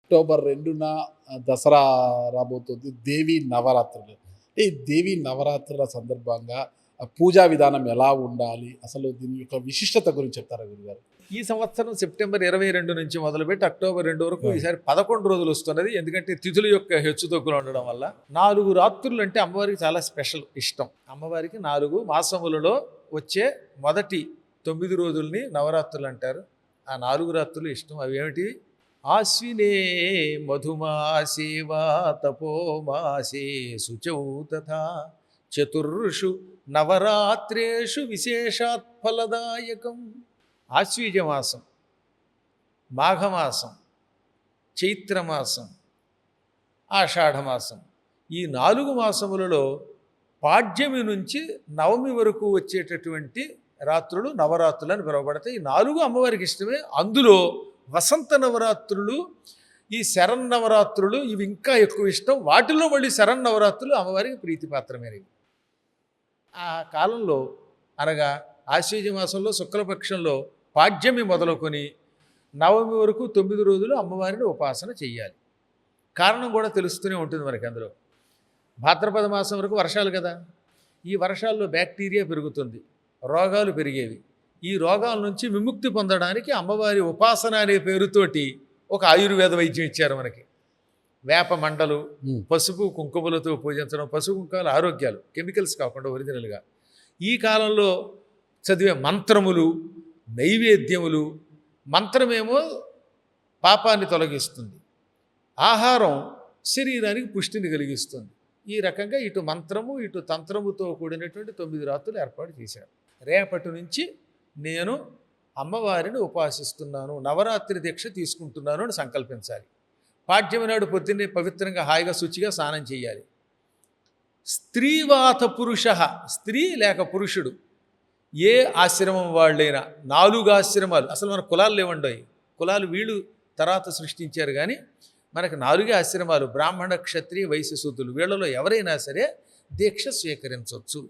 October 2న Dasara రాబోతుంది. దేవీ నవరాత్రులు. ఈ దేవీ నవరాత్రుల సందర్భంగా పూజా విధానం ఎలా ఉండాలి? అసలు దీని యొక్క విశిష్టత గురించి చెప్తారా గురుగారు? ఈ సంవత్సరం సెప్టెంబర్ 22 నుంచి మొదలుపెట్టి అక్టోబర్ 2 వరకు ఈసారి 11 రోజులు వస్తున్నది. ఎందుకంటే తిథుల యొక్క హెచ్చుతగ్గులు ఉండడం వల్ల 4 రాత్రులు అంటే అమ్మవారికి చాలా స్పెషల్ ఇష్టం. అమ్మవారికి 4 మాసములలో వచ్చే మొదటి 9 రోజుల్ని నవరాత్రులు అంటారు. ఆ 4 రాత్రులు ఇష్టం. అవి ఏమిటి? ఆశ్వినే మధుమాసే వా తపోమాసే శుచౌ తథా చతుర్షు నవరాత్రేషు విశేషాత్ ఫలదాయకం. ఆశ్వీజమాసం, మాఘమాసం, చైత్రమాసం, ఆషాఢమాసం, ఈ 4 మాసములలో పాడ్యమి నుంచి నవమి వరకు వచ్చేటటువంటి రాత్రులు నవరాత్రులు అని పిలువబడతాయి. ఈ 4 అమ్మవారికి ఇష్టమే. అందులో వసంత నవరాత్రులు, ఈ శరన్నవరాత్రులు ఇవి ఇంకా ఎక్కువ ఇష్టం. వాటిలో మళ్ళీ శరన్నవరాత్రులు అమ్మవారికి ప్రీతిపాత్రమైనవి. ఆ కాలంలో అనగా ఆశ్వీజ మాసంలో శుక్లపక్షంలో పాడ్యమి మొదలుకొని నవమి వరకు 9 రోజులు అమ్మవారిని ఉపాసన చెయ్యాలి. కారణం కూడా తెలుస్తూనే ఉంటుంది మనకి. అందులో భాద్రపద మాసం వరకు వర్షాలు కదా, ఈ వర్షాల్లో బ్యాక్టీరియా పెరుగుతుంది, రోగాలు పెరిగేవి. ఈ రోగాల నుంచి విముక్తి పొందడానికి అమ్మవారి ఉపాసన అనే పేరుతోటి ఒక ఆయుర్వేద వైద్యం ఇచ్చారు మనకి. వేప మండలు, పసుపు కుంకుమలతో పూజించడం. పసుపు కుంకాలు ఆరోగ్యాలు, కెమికల్స్ కాకుండా ఒరిజినల్గా. ఈ కాలంలో చదివే మంత్రములు, నైవేద్యములు. మంత్రమేమో పాపాన్ని తొలగిస్తుంది, ఆహారం శరీరానికి పుష్టిని కలిగిస్తుంది. ఈ రకంగా ఇటు మంత్రము ఇటు తంత్రముతో కూడినటువంటి 9 రాత్రులు ఏర్పాటు చేశారు. రేపటి నుంచి నేను అమ్మవారిని ఉపాసిస్తున్నాను, నవరాత్రి దీక్ష తీసుకుంటున్నాను అని సంకల్పించాలి. పాడ్యమి నాడు పొద్దున్నే పవిత్రంగా హాయిగా శుచిగా స్నానం చేయాలి. స్త్రీవాత పురుష, స్త్రీ లేక పురుషుడు, ఏ ఆశ్రమం వాళ్ళైనా 4 ఆశ్రమాలు. అసలు మన కులాలు లేవండోయి, కులాలు వీళ్ళు తర్వాత సృష్టించారు. కానీ మనకు 4 ఆశ్రమాలు, బ్రాహ్మణ, క్షత్రియ, వైశ్య, శూద్రులు. వీళ్ళలో ఎవరైనా సరే దీక్ష స్వీకరించవచ్చు.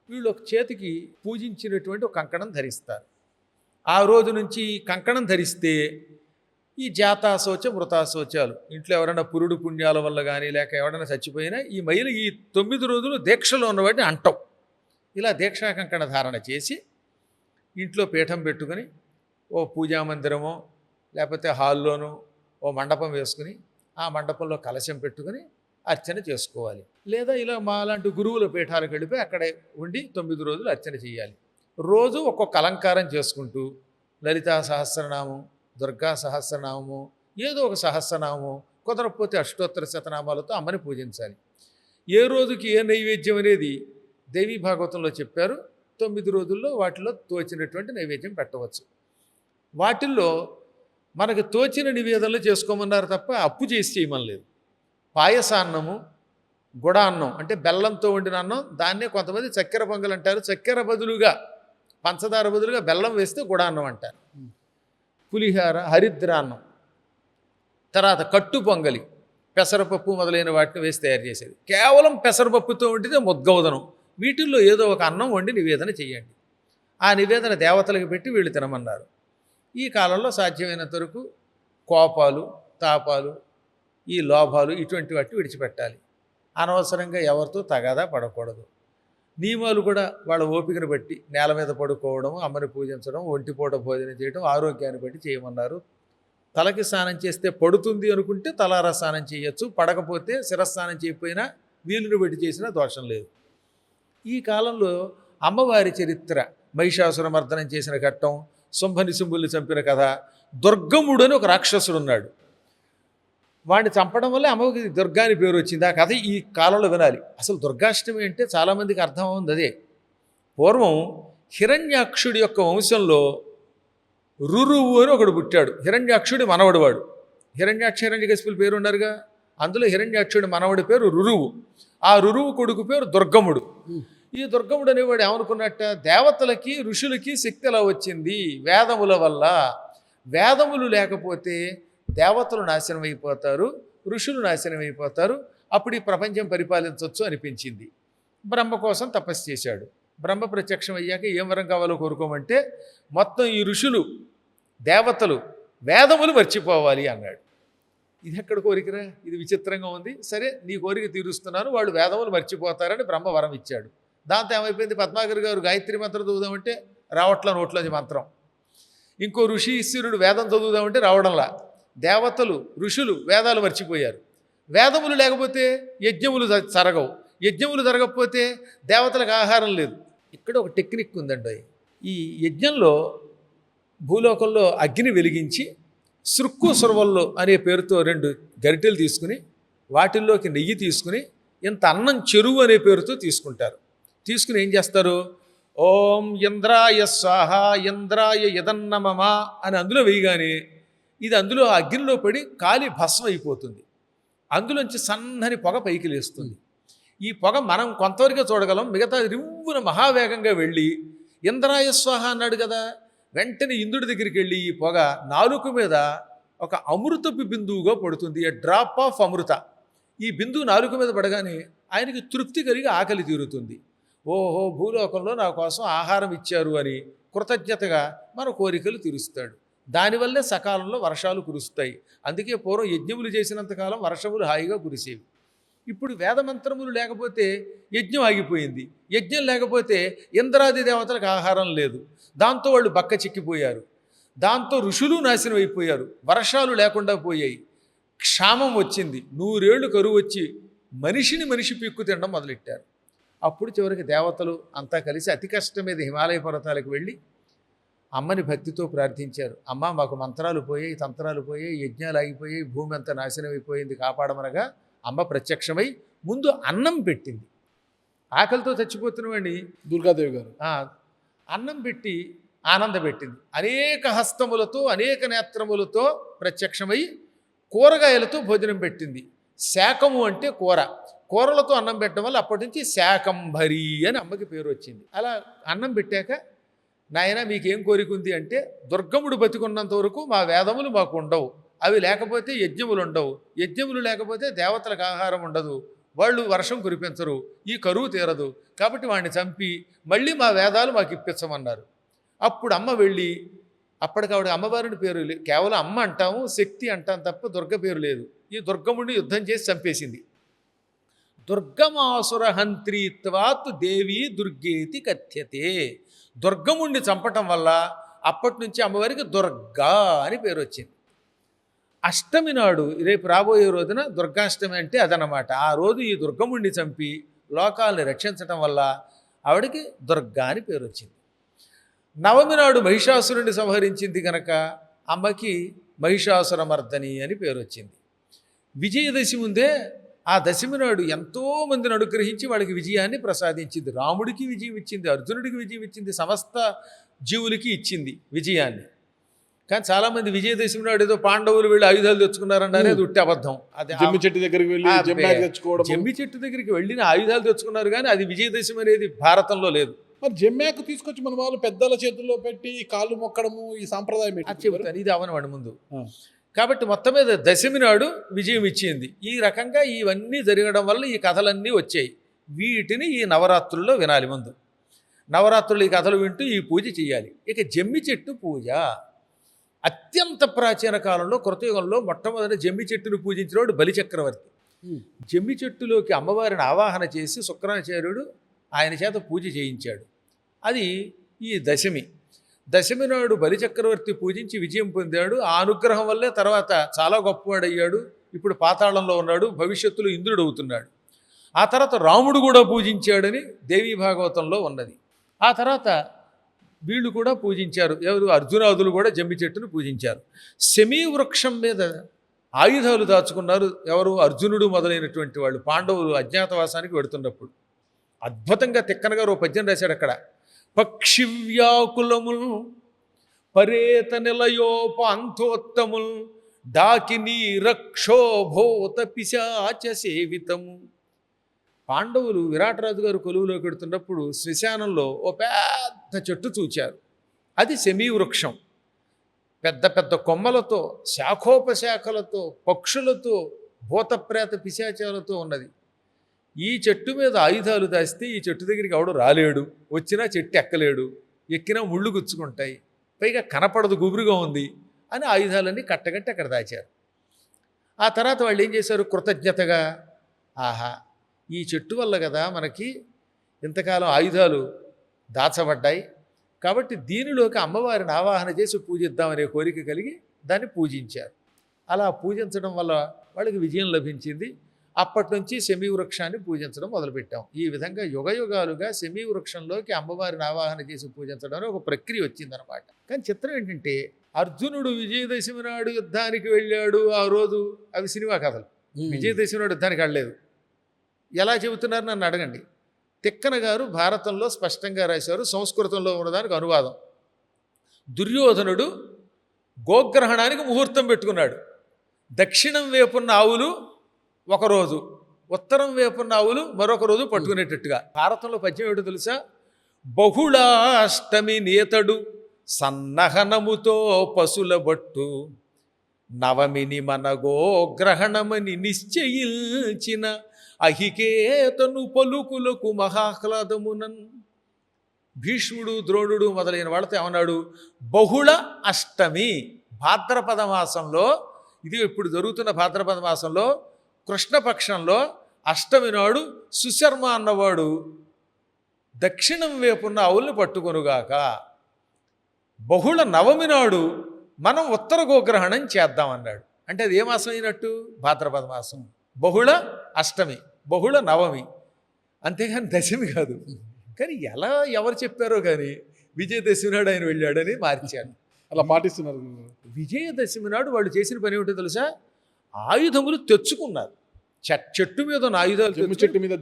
వీళ్ళు ఒక చేతికి పూజించినటువంటి ఒక కంకణం ధరిస్తారు. ఆ రోజు నుంచి కంకణం ధరిస్తే ఈ జాతాశోచ మృతాశోచాలు, ఇంట్లో ఎవరైనా పురుడు పుణ్యాల వల్ల కానీ లేక ఎవరైనా చచ్చిపోయినా ఈ మైలు ఈ 9 రోజులు దీక్షలో ఉన్నవాటిని అంటాం. ఇలా దీక్షా కంకణ ధారణ చేసి ఇంట్లో పీఠం పెట్టుకుని ఓ పూజామందిరమో లేకపోతే హాల్లోనో ఓ మండపం వేసుకుని ఆ మండపంలో కలశం పెట్టుకుని అర్చన చేసుకోవాలి. లేదా ఇలా మాలాంటి గురువుల పీఠాలకు వెళ్ళిపోయి అక్కడే ఉండి 9 రోజులు అర్చన చేయాలి. రోజు ఒక్కొక్క అలంకారం చేసుకుంటూ లలితా సహస్రనామం, దుర్గా సహస్రనామము, ఏదో ఒక సహస్రనామము, కుదరకపోతే అష్టోత్తర శతనామాలతో అమ్మని పూజించాలి. ఏ రోజుకి ఏ నైవేద్యం అనేది దేవీ భాగవతంలో చెప్పారు. 9 రోజుల్లో వాటిలో తోచినటువంటి నైవేద్యం పెట్టవచ్చు. వాటిల్లో మనకు తోచిన నివేదనలు చేసుకోమన్నారు తప్ప అప్పు చేసి చేయమనలేదు. పాయసాన్నము, గుడాన్నం అంటే బెల్లంతో వండిన అన్నం, దాన్నే కొంతమంది చక్కెర పొంగల్ అంటారు. చక్కెర బదులుగా పంచదార బదులుగా బెల్లం వేస్తే గుడాన్నం అంటారు. పులిహార, హరిద్రాన్నం, తర్వాత కట్టు పొంగలి, పెసరపప్పు మొదలైన వాటిని వేసి తయారు చేసేది. కేవలం పెసరపప్పుతో వండితే ముద్గౌదనం. వీటిల్లో ఏదో ఒక అన్నం వండి నివేదన చేయండి. ఆ నివేదన దేవతలకు పెట్టి వీళ్ళు తినమన్నారు. ఈ కాలంలో సాధ్యమైనంత వరకు కోపాలు, తాపాలు, ఈ లోభాలు ఇటువంటి వాటిని విడిచిపెట్టాలి. అనవసరంగా ఎవరితో తగాదా పడకూడదు. నియమాలు కూడా వాళ్ళ ఓపికను బట్టి నేల మీద పడుకోవడం, అమ్మని పూజించడం, ఒంటిపూట భోజనం చేయడం, ఆరోగ్యాన్ని బట్టి చేయమన్నారు. తలకి స్నానం చేస్తే పడుతుంది అనుకుంటే తలారా స్నానం చేయొచ్చు, పడకపోతే శిరస్నానం చేయకపోయినా వీలుని బట్టి చేసినా దోషం లేదు. ఈ కాలంలో అమ్మవారి చరిత్ర, మహిషాసురమర్దనం చేసిన ఘట్టం, శుంభనిశుంభుల్ని చంపిన కథ, దుర్గముడు అని ఒక రాక్షసుడు ఉన్నాడు. వాడిని చంపడం వల్ల అమ్మకి దుర్గా అని పేరు వచ్చింది. ఆ కథ ఈ కాలంలో వినాలి. అసలు దుర్గాష్టమి అంటే చాలామందికి అర్థం అవుతుంది అదే. పూర్వం హిరణ్యాక్షుడి యొక్క వంశంలో రురువు అని ఒకడు పుట్టాడు. హిరణ్యాక్షుడి మనవడు వాడు. హిరణ్యాక్ష, హిరణ్యకశిపుల పేరు ఉన్నారుగా, అందులో హిరణ్యాక్షుడి మనవడి పేరు రురువు. ఆ రురువు కొడుకు పేరు దుర్గముడు. ఈ దుర్గముడు అనేవాడు ఏమనుకున్నట్ట, దేవతలకి ఋషులకి శక్తి ఎలా వచ్చింది? వేదముల వల్ల. వేదములు లేకపోతే దేవతలు నాశనం అయిపోతారు, ఋషులు నాశనం అయిపోతారు, అప్పుడు ఈ ప్రపంచం పరిపాలించవచ్చు అనిపించింది. బ్రహ్మ కోసం తపస్సు చేశాడు. బ్రహ్మ ప్రత్యక్షం అయ్యాక ఏం వరం కావాలో కోరుకోమంటే మొత్తం ఈ ఋషులు, దేవతలు, వేదములు మర్చిపోవాలి అన్నాడు. ఇది ఎక్కడ కోరికరా, ఇది విచిత్రంగా ఉంది, సరే నీ కోరిక తీరుస్తున్నాను, వాళ్ళు వేదములు మర్చిపోతారని బ్రహ్మ వరం ఇచ్చాడు. దాంతో ఏమైపోయింది, పద్మాకర్ గారు గాయత్రి మంత్రం చదువుదామంటే రావట్ల నోట్లోది మంత్రం. ఇంకో ఋషి ఈశ్వరుడు వేదం చదువుదామంటే రావడంలా. దేవతలు ఋషులు వేదాలు మర్చిపోయారు. వేదములు లేకపోతే యజ్ఞములు జరగవు, యజ్ఞములు జరగకపోతే దేవతలకు ఆహారం లేదు. ఇక్కడ ఒక టెక్నిక్ ఉందండి. ఈ యజ్ఞంలో భూలోకంలో అగ్ని వెలిగించి సృక్కు సురవల్లు అనే పేరుతో 2 గరిటెలు తీసుకుని వాటిల్లోకి నెయ్యి తీసుకుని ఇంత అన్నం చెరువు అనే పేరుతో తీసుకుంటారు. తీసుకుని ఏం చేస్తారు, ఓం ఇంద్రాయ స్వాహ ఇంద్రాయ యదన్నమమ అని అందులో వేయగానే ఇది అందులో అగ్నిలో పడి కాలి భస్మం అయిపోతుంది. అందులోంచి సన్నని పొగ పైకి లేస్తుంది. ఈ పొగ మనం కొంతవరకే చూడగలం, మిగతా రివ్వున మహావేగంగా వెళ్ళి ఇంద్రాయ స్వాహ అన్నాడు కదా, వెంటనే ఇంద్రుడి దగ్గరికి వెళ్ళి ఈ పొగ నాలుక మీద ఒక అమృతపు బిందువుగా పడుతుంది, ఏ డ్రాప్ ఆఫ్ అమృత. ఈ బిందువు నాలుక మీద పడగానే ఆయనకి తృప్తి కలిగి ఆకలి తీరుతుంది. ఓహో, భూలోకంలో నా కోసం ఆహారం ఇచ్చారు అని కృతజ్ఞతగా మన కోరికలు తీరుస్తాడు. దానివల్లే సకాలంలో వర్షాలు కురుస్తాయి. అందుకే పూర్వం యజ్ఞములు చేసినంతకాలం వర్షములు హాయిగా కురిసేవి. ఇప్పుడు వేదమంత్రములు లేకపోతే యజ్ఞం ఆగిపోయింది, యజ్ఞం లేకపోతే ఇంద్రాది దేవతలకు ఆహారం లేదు. దాంతో వాళ్ళు బక్క చిక్కిపోయారు, దాంతో ఋషులు నాశనం అయిపోయారు, వర్షాలు లేకుండా పోయాయి, క్షామం వచ్చింది, 100 ఏళ్ళు కరువు వచ్చి మనిషి పీక్కు తినడం మొదలెట్టారు. అప్పుడు చివరికి దేవతలు అంతా కలిసి అతి కష్టం మీద హిమాలయ పర్వతాలకు వెళ్ళి అమ్మని భక్తితో ప్రార్థించారు. అమ్మ, మాకు మంత్రాలు పోయాయి, తంత్రాలు పోయాయి, యజ్ఞాలు ఆగిపోయాయి, భూమి అంతా నాశనం అయిపోయింది, కాపాడమనగా అమ్మ ప్రత్యక్షమై ముందు అన్నం పెట్టింది. ఆకలితో చచ్చిపోతున్నవాడిని దుర్గాదేవి గారు అన్నం పెట్టి ఆనందపెట్టింది. అనేక హస్తములతో అనేక నేత్రములతో ప్రత్యక్షమై కూరగాయలతో భోజనం పెట్టింది. శాకము అంటే కూర, కూరలతో అన్నం పెట్టడం వల్ల అప్పటి నుంచి శాకంభరి అని అమ్మకి పేరు వచ్చింది. అలా అన్నం పెట్టాక, నాయన మీకేం కోరిక ఉంది అంటే, దుర్గముడు బతికున్నంత వరకు మా వేదములు మాకు ఉండవు, అవి లేకపోతే యజ్ఞములు ఉండవు, యజ్ఞములు లేకపోతే దేవతలకు ఆహారం ఉండదు, వాళ్ళు వర్షం కురిపించరు, ఈ కరువు తీరదు, కాబట్టి వాడిని చంపి మళ్ళీ మా వేదాలు మాకు ఇప్పించమన్నారు. అప్పుడు అమ్మ వెళ్ళి, అప్పటికావిడ అమ్మవారిని పేరు కేవలం అమ్మ అంటాము, శక్తి అంటాం తప్ప దుర్గ పేరు లేదు. ఈ దుర్గముడిని యుద్ధం చేసి చంపేసింది. దుర్గమాసురహంత్రీత్వాత్ దేవి దుర్గేతి కథ్యతే. దుర్గముడిని చంపటం వల్ల అప్పటి నుంచి అమ్మవారికి దుర్గా అని పేరు వచ్చింది. అష్టమి నాడు, రేపు రాబోయే రోజున దుర్గాష్టమి అంటే అదనమాట. ఆ రోజు ఈ దుర్గముడిని చంపి లోకాలను రక్షించటం వల్ల ఆవిడకి దుర్గా అని పేరు వచ్చింది. నవమి నాడు మహిషాసురుడిని సంహరించింది కనుక అమ్మకి మహిషాసురమర్దని అని పేరు వచ్చింది. విజయదశమి ఉందే, ఆ దశమి నాడు ఎంతోమందిని అనుగ్రహించి వాళ్ళకి విజయాన్ని ప్రసాదించింది. రాముడికి విజయం ఇచ్చింది, అర్జునుడికి విజయం ఇచ్చింది, సమస్త జీవులకి ఇచ్చింది విజయాన్ని. కానీ చాలామంది విజయదశమి నాడు ఏదో పాండవులు వెళ్ళి ఆయుధాలు తెచ్చుకున్నారన్నారు, అది ఉట్టి అబద్ధం. అది జమ్మి చెట్టు దగ్గరికి వెళ్ళి తెచ్చుకోవడం, జమ్మి చెట్టు దగ్గరికి వెళ్ళిన ఆయుధాలు తెచ్చుకున్నారు, కానీ అది విజయదశమి అనేది భారతంలో లేదు. మరి జమ్మాకు తీసుకొచ్చి మన వాళ్ళు పెద్దల చేతుల్లో పెట్టి కాళ్ళు మొక్కడము ఈ సాంప్రదాయం చెబుతాను, ఇది అవనవాడి ముందు. కాబట్టి మొత్తం మీద దశమి నాడు విజయం ఇచ్చింది. ఈ రకంగా ఇవన్నీ జరగడం వల్ల ఈ కథలన్నీ వచ్చాయి. వీటిని ఈ నవరాత్రుల్లో వినాలి. ముందు నవరాత్రులు ఈ కథలు వింటూ ఈ పూజ చేయాలి. ఇక జమ్మి చెట్టు పూజ అత్యంత ప్రాచీన కాలంలో, కృతయుగంలో మొట్టమొదటి జమ్మి చెట్టును పూజించినవాడు బలిచక్రవర్తి. జమ్మి చెట్టులోకి అమ్మవారిని ఆవాహన చేసి శుక్రాచార్యుడు ఆయన చేత పూజ చేయించాడు. అది ఈ దశమి. దశమి నాడు బలిచక్రవర్తి పూజించి విజయం పొందాడు. ఆ అనుగ్రహం వల్లే తర్వాత చాలా గొప్పవాడయ్యాడు. ఇప్పుడు పాతాళంలో ఉన్నాడు, భవిష్యత్తులో ఇంద్రుడు అవుతున్నాడు. ఆ తర్వాత రాముడు కూడా పూజించాడని దేవీ భాగవతంలో ఉన్నది. ఆ తర్వాత వీళ్ళు కూడా పూజించారు. ఎవరు? అర్జునాదులు కూడా జమ్మి చెట్టును పూజించారు. శమీ వృక్షం మీద ఆయుధాలు దాచుకున్నారు. ఎవరు? అర్జునుడు మొదలైనటువంటి వాళ్ళు. పాండవులు అజ్ఞాతవాసానికి వెడుతున్నప్పుడు అద్భుతంగా తిక్కనగారు ఓ పద్యం రాశాడు అక్కడ. పక్షివ్యాకులముల్ పరేత నిలయోపాంతోత్తముల్ డాకినీ రక్షోభూత పిశాచ సేవితము. పాండవులు విరాటరాజు గారు కొలువులోకి వెడుతున్నప్పుడు శ్మశానంలో ఓ పెద్ద చెట్టు చూచారు. అది శమీ వృక్షం. పెద్ద పెద్ద కొమ్మలతో, శాఖోపశాఖలతో, పక్షులతో, భూతప్రేత పిశాచాలతో ఉన్నది. ఈ చెట్టు మీద ఆయుధాలు దాస్తే ఈ చెట్టు దగ్గరికి ఎవడు రాలేడు, వచ్చినా చెట్టు ఎక్కలేడు, ఎక్కినా ముళ్ళు గుచ్చుకుంటాయి, పైగా కనపడదు, గుబురుగా ఉంది అని ఆయుధాలన్నీ కట్టగట్టి అక్కడ దాచారు. ఆ తర్వాత వాళ్ళు ఏం చేశారు? కృతజ్ఞతగా, ఆహా, ఈ చెట్టు వల్ల కదా మనకి ఇంతకాలం ఆయుధాలు దాచబడ్డాయి, కాబట్టి దీనిలోకి అమ్మవారిని ఆవాహన చేసి పూజిద్దామనే కోరిక కలిగి దాన్ని పూజించారు. అలా పూజించడం వల్ల వాళ్ళకి విజయం లభించింది. అప్పటి నుంచి శమీ వృక్షాన్ని పూజించడం మొదలుపెట్టాం. ఈ విధంగా యుగయుగాలుగా శమీ వృక్షంలోకి అమ్మవారిని ఆవాహన చేసి పూజించడం అనే ఒక ప్రక్రియ వచ్చిందనమాట. కానీ చిత్రం ఏంటంటే, అర్జునుడు విజయదశమి నాడు యుద్ధానికి వెళ్ళాడు ఆ రోజు, అవి సినిమా కథలు. విజయదశమి నాడు యుద్ధానికి వెళ్ళలేదు. ఎలా చెబుతున్నారు నన్ను అడగండి. తిక్కన గారు భారతంలో స్పష్టంగా రాశారు, సంస్కృతంలో ఉన్నదానికి అనువాదం. దుర్యోధనుడు గోగ్రహణానికి ముహూర్తం పెట్టుకున్నాడు. దక్షిణం వేపున్న ఆవులు ఒకరోజు, ఉత్తరం వేపున్న ఆవులు మరొక రోజు పట్టుకునేటట్టుగా. భారతంలో పద్యం ఏమిటో తెలుసా? బహుళాష్టమి నేతడు సన్నహనముతో పశుల బట్టు నవమిని మన గోగ్రహణమని నిశ్చయించిన అహికేతను పలుకులకు మహాహ్లాదమునన్. భీష్ముడు, ద్రోణుడు మొదలైన వాళ్ళతో ఏమన్నాడు? బహుళ అష్టమి, భాద్రపద మాసంలో, ఇది ఇప్పుడు జరుగుతున్న భాద్రపద మాసంలో కృష్ణపక్షంలో అష్టమి నాడు సుశర్మ అన్నవాడు దక్షిణం వేపున్న ఆవుల్ని పట్టుకొనుగాక. బహుళ నవమి నాడు మనం ఉత్తర గోగ్రహణం చేద్దామన్నాడు. అంటే అది ఏ మాసం అయినట్టు? భాద్రపద మాసం. బహుళ అష్టమి, బహుళ నవమి, అంతేగాని దశమి కాదు. కానీ ఎలా ఎవరు చెప్పారో కానీ విజయదశమి నాడు ఆయన వెళ్ళాడని మార్చాను. అలా పాటిస్తున్నారు. విజయదశమి నాడు వాళ్ళు చేసిన పని ఏమిటో తెలుసా? ఆయుధములు తెచ్చుకున్నారు. చెట్టు మీద ఉన్న ఆయుధాలు చెట్టు మీద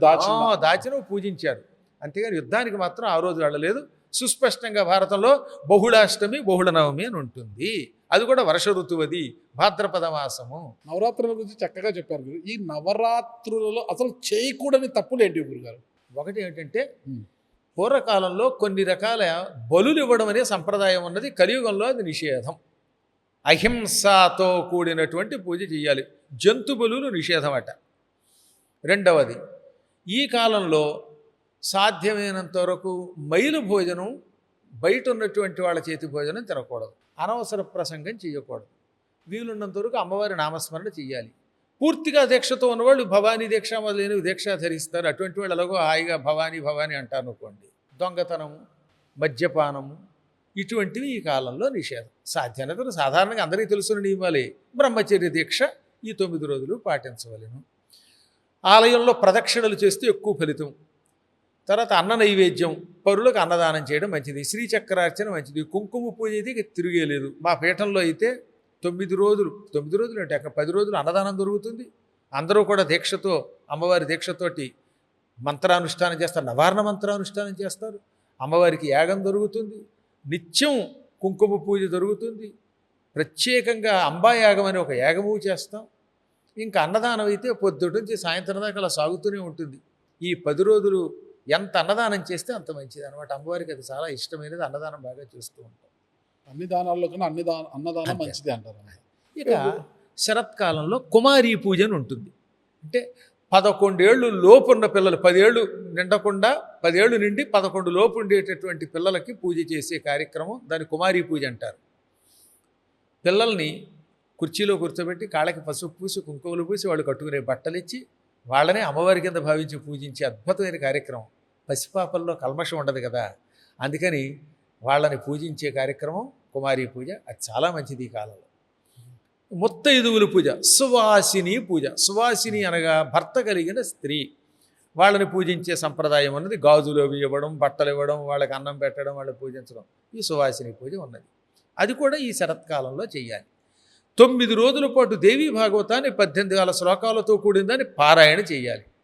దాచిన పూజించారు. అంతేగాని యుద్ధానికి మాత్రం ఆ రోజు వెళ్ళలేదు. సుస్పష్టంగా భారతంలో బహుళాష్టమి బహుళ నవమి అని ఉంటుంది. అది కూడా వర్ష ఋతువది, భాద్రపద మాసము. నవరాత్రుల గురించి చక్కగా చెప్పారు గురు. ఈ నవరాత్రులలో అసలు చేయకూడని తప్పులు ఏంటి గురుగారు? ఒకటి ఏంటంటే, పూర్వకాలంలో కొన్ని రకాల బలులు ఇవ్వడం అనే సంప్రదాయం ఉన్నది. కలియుగంలో అది నిషేధం. అహింసతో కూడినటువంటి పూజ చేయాలి. జంతు బలులు నిషేధం అట. రెండవది, ఈ కాలంలో సాధ్యమైనంత వరకు మైలు భోజనం, బయట ఉన్నటువంటి వాళ్ళ చేతి భోజనం తినకూడదు. అనవసర ప్రసంగం చేయకూడదు. వీలున్నంత వరకు అమ్మవారి నామస్మరణ చేయాలి. పూర్తిగా దీక్షతో ఉన్నవాళ్ళు భవానీ దీక్ష మొదలైనవి దీక్ష ధరిస్తారు. అటువంటి వాళ్ళు ఎలాగో హాయిగా భవానీ భవానీ అంటారు అనుకోండి. దొంగతనము, మద్యపానము ఇటువంటివి ఈ కాలంలో నిషేధం. సాధ్యమైనంత సాధారణంగా అందరికీ తెలుసున్న నియమాలే. బ్రహ్మచర్య దీక్ష ఈ 9 రోజులు పాటించవలెను. ఆలయంలో ప్రదక్షిణలు చేస్తే ఎక్కువ ఫలితం. తర్వాత అన్న నైవేద్యం, పరులకు అన్నదానం చేయడం మంచిది. శ్రీచక్రార్చన మంచిది. కుంకుమ పూజ అయితే తిరిగేలేదు. మా పీఠంలో అయితే 9 రోజులు అంటే అక్కడ 10 రోజులు అన్నదానం దొరుకుతుంది. అందరూ కూడా దీక్షతో, అమ్మవారి దీక్షతోటి మంత్రానుష్ఠానం చేస్తారు. నవార్ణ మంత్రానుష్ఠానం చేస్తారు. అమ్మవారికి యాగం దొరుకుతుంది. నిత్యం కుంకుమ పూజ జరుగుతుంది. ప్రత్యేకంగా అంబాయాగం అని ఒక యాగము చేస్తాం. ఇంకా అన్నదానం అయితే పొద్దుటి నుంచి సాయంత్రం దాకా అలా సాగుతూనే ఉంటుంది. ఈ 10 రోజులు ఎంత అన్నదానం చేస్తే అంత మంచిది అనమాట. అమ్మవారికి అది చాలా ఇష్టమైనది. అన్నదానం బాగా చేస్తూ ఉంటాం. అన్ని దానాల్లో కన్నా అన్నదానం మంచిది అంటారు. ఇక శరత్కాలంలో కుమారీ పూజ అని ఉంటుంది. అంటే 11 ఏళ్ళు లోపున్న పిల్లలు, 10 ఏళ్ళు నిండకుండా 10 ఏళ్ళు నిండి 11 లోపు ఉండేటటువంటి పిల్లలకి పూజ చేసే కార్యక్రమం, దాన్ని కుమారీ పూజ అంటారు. పిల్లల్ని కుర్చీలో కూర్చోబెట్టి కాళ్ళకి పసుపు పూసి కుంకుమలు పూసి వాళ్ళు కట్టుకునే బట్టలు ఇచ్చి వాళ్ళనే అమ్మవారి కింద భావించి పూజించే అద్భుతమైన కార్యక్రమం. పసిపాపల్లో కల్మషం ఉండదు కదా, అందుకని వాళ్ళని పూజించే కార్యక్రమం కుమారీ పూజ. అది చాలా మంచిది ఈ కాలంలో. ముత్తైదువుల పూజ, సువాసిని పూజ. సువాసిని అనగా భర్త కలిగిన స్త్రీ. వాళ్ళని పూజించే సంప్రదాయం ఉన్నది. గాజులు అవి ఇవ్వడం, బట్టలు ఇవ్వడం, వాళ్ళకి అన్నం పెట్టడం, వాళ్ళని పూజించడం, ఈ సువాసిని పూజ ఉన్నది. అది కూడా ఈ శరత్కాలంలో చేయాలి. 9 రోజుల పాటు దేవీ భాగవతాన్ని 18,000 శ్లోకాలతో కూడిందని పారాయణ చేయాలి.